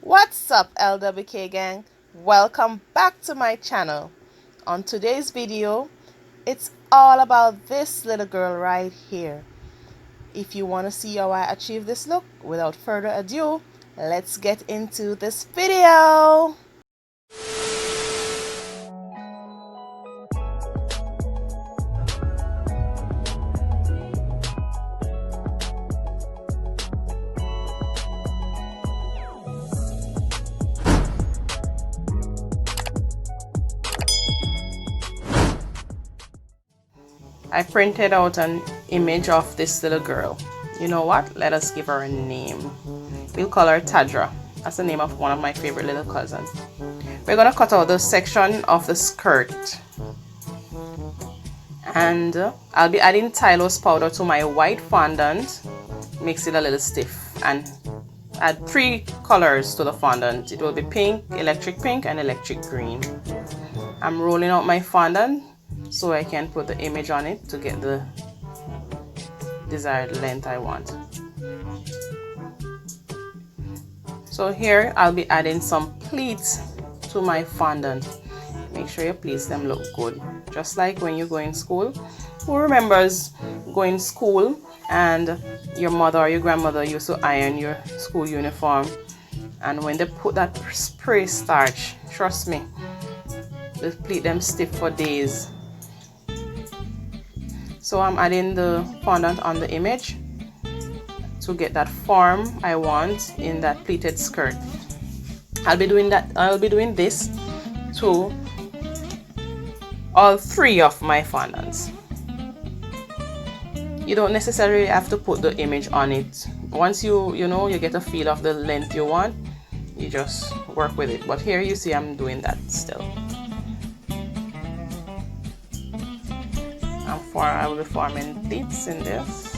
What's up, LWK gang? Welcome back to my channel. On today's video, it's all about this little girl right here. If you want to see how I achieve this look, without further ado, let's get into this video. I printed out an image of this little girl. You know what? Let us give her a name. We'll call her Tadra. That's the name of one of my favorite little cousins. We're going to cut out the section of the skirt. And I'll be adding Tylose powder to my white fondant. Makes it a little stiff. And add 3 colors to the fondant. It will be pink, electric pink, and electric green. I'm rolling out my fondant so I can put the image on it to get the desired length I want. So here I'll be adding some pleats to my fondant. Make sure your pleats them look good, just like when you go in school. Who remembers going to school and your mother or your grandmother used to iron your school uniform, and when they put that spray starch, trust me, the pleat them stiff for days. So I'm adding the fondant on the image to get that form I want in that pleated skirt. I'll be doing this to all 3 of my fondants. You don't necessarily have to put the image on it. Once you get a feel of the length you want, you just work with it. But here you see I'm doing that still. I will be forming pleats in this.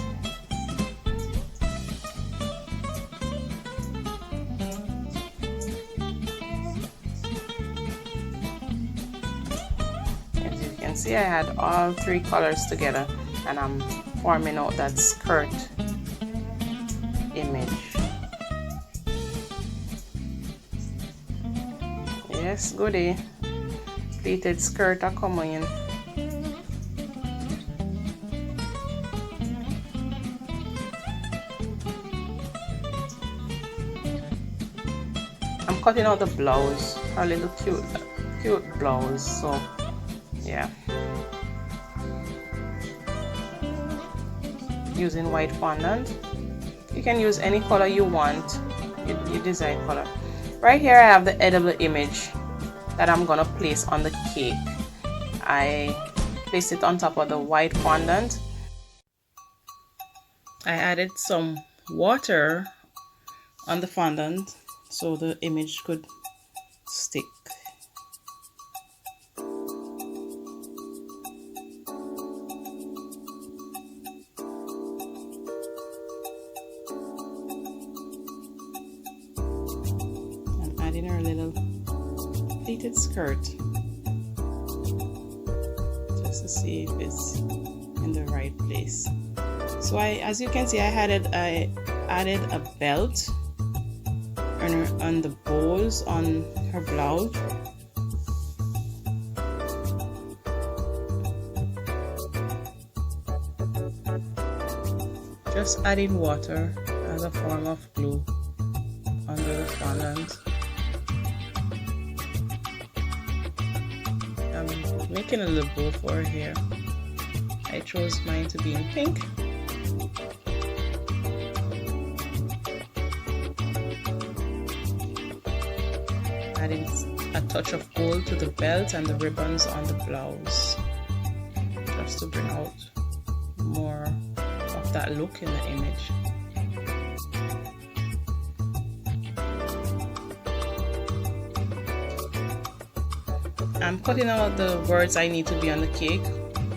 As you can see, I had all 3 colors together, and I'm forming out that skirt image. Yes, goodie. Pleated skirt are coming in. I'm cutting out the blouse, a little cute blouse, so yeah. Using white fondant. You can use any color you want, your desired color. Right here I have the edible image that I'm gonna place on the cake. I placed it on top of the white fondant. I added some water on the fondant so the image could stick. I'm adding her little pleated skirt just to see if it's in the right place. So as you can see, I added a belt on the bows on her blouse. Just adding water as a form of glue under the fondant. I'm making a little bow for her hair. I chose mine to be in pink. Adding a touch of gold to the belt and the ribbons on the blouse, just to bring out more of that look in the image. I'm cutting out the words I need to be on the cake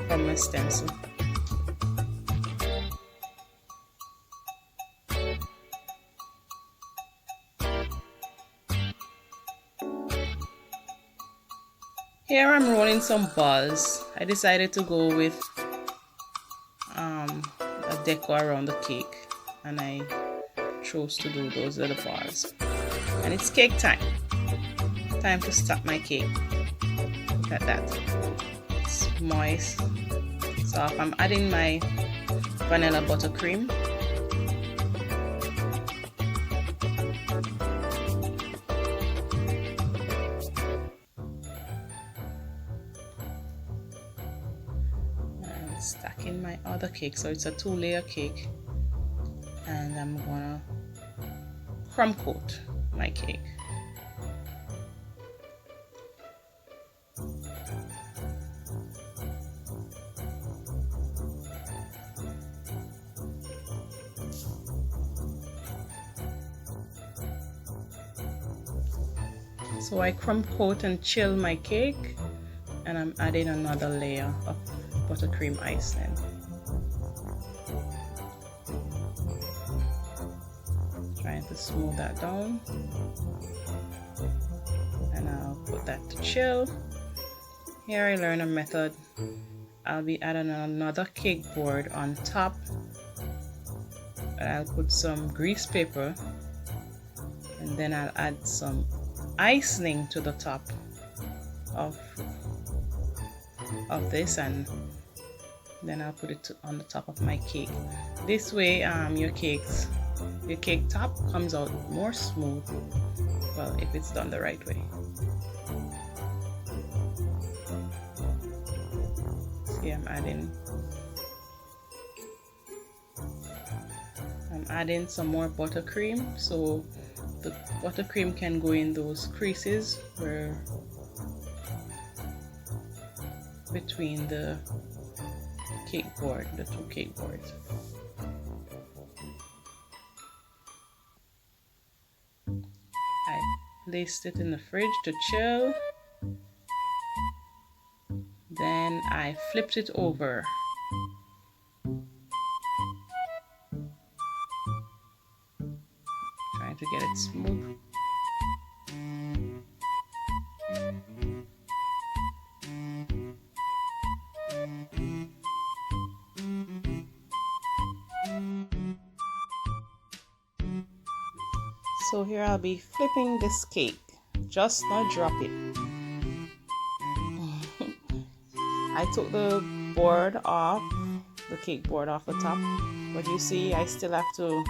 from my stencil. Here I'm rolling some balls. I decided to go with a deco around the cake, and I chose to do those little balls. And it's cake time. Time to stop my cake. Look at that. It's moist. So I'm adding my vanilla buttercream. And stacking my other cake. So it's a 2-layer cake. And I'm gonna crumb coat my cake. So I crumb coat and chill my cake, and I'm adding another layer of buttercream icing. Trying to smooth that down, and I'll put that to chill. Here I learned a method. I'll be adding another cake board on top, and I'll put some grease paper, and then I'll add some icing to the top of this, and then I'll put it on the top of my cake. This way your cake top comes out more smooth, well, if it's done the right way. See, I'm adding some more buttercream, so the buttercream can go in those creases where between the cake board, the two cake boards. I placed it in the fridge to chill. Then I flipped it over. Trying to get it smooth. So here I'll be flipping this cake. Just not drop it. I took the board off, the cake board off the top, but you see I still have to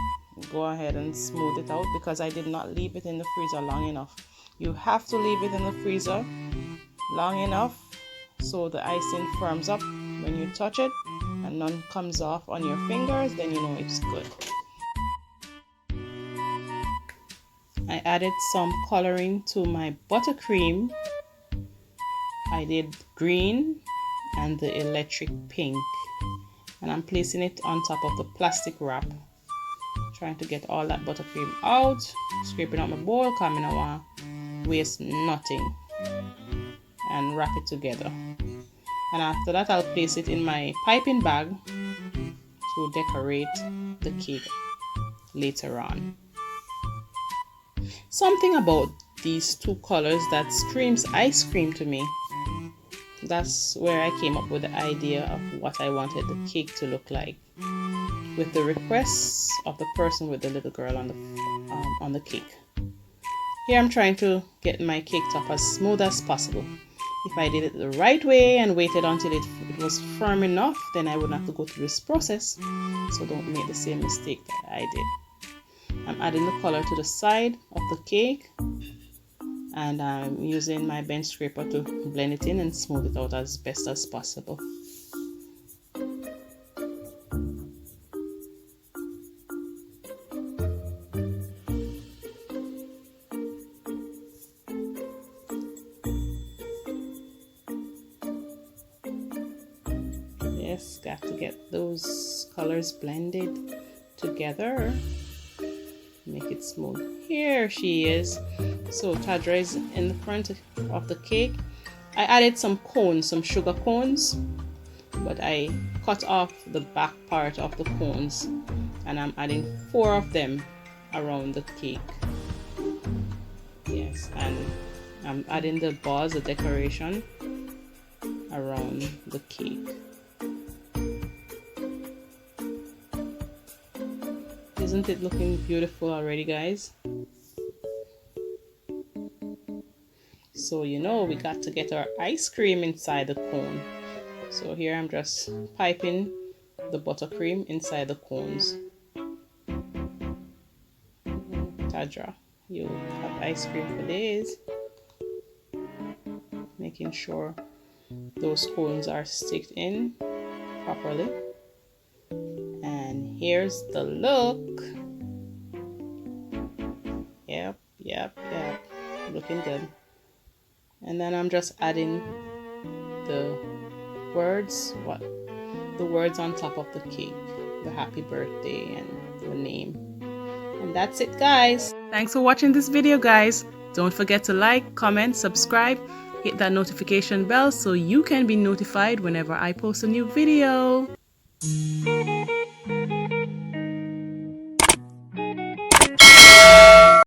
go ahead and smooth it out because I did not leave it in the freezer long enough. You have to leave it in the freezer long enough so the icing firms up when you touch it and none comes off on your fingers, then you know it's good. I added some coloring to my buttercream. I did green and the electric pink, and I'm placing it on top of the plastic wrap, trying to get all that buttercream out, scraping out my bowl because I don't want to waste nothing, and wrap it together. And after that I'll place it in my piping bag to decorate the cake later on. Something about these two colors that screams ice cream to me. That's where I came up with the idea of what I wanted the cake to look like, with the requests of the person with the little girl on the cake. Here I'm trying to get my cake top as smooth as possible. If I did it the right way and waited until it was firm enough, then I wouldn't have to go through this process. So don't make the same mistake that I did. I'm adding the color to the side of the cake, and I'm using my bench scraper to blend it in and smooth it out as best as possible. Yes, got to get those colors blended together. Make it smooth. Here she is. So Tadra is in the front of the cake. I added some cones, some sugar cones, but I cut off the back part of the cones, and I'm adding 4 of them around the cake. Yes, and I'm adding the balls, the decoration around the cake. Isn't it looking beautiful already, guys? So you know we got to get our ice cream inside the cone. So here I'm just piping the buttercream inside the cones. Tadra, you have ice cream for days. Making sure those cones are sticked in properly. And here's the look. Yep. Looking good. And then I'm just adding the words on top of the cake, the happy birthday and the name. And that's it, guys. Thanks for watching this video, guys. Don't forget to like, comment, subscribe, hit that notification bell so you can be notified whenever I post a new video.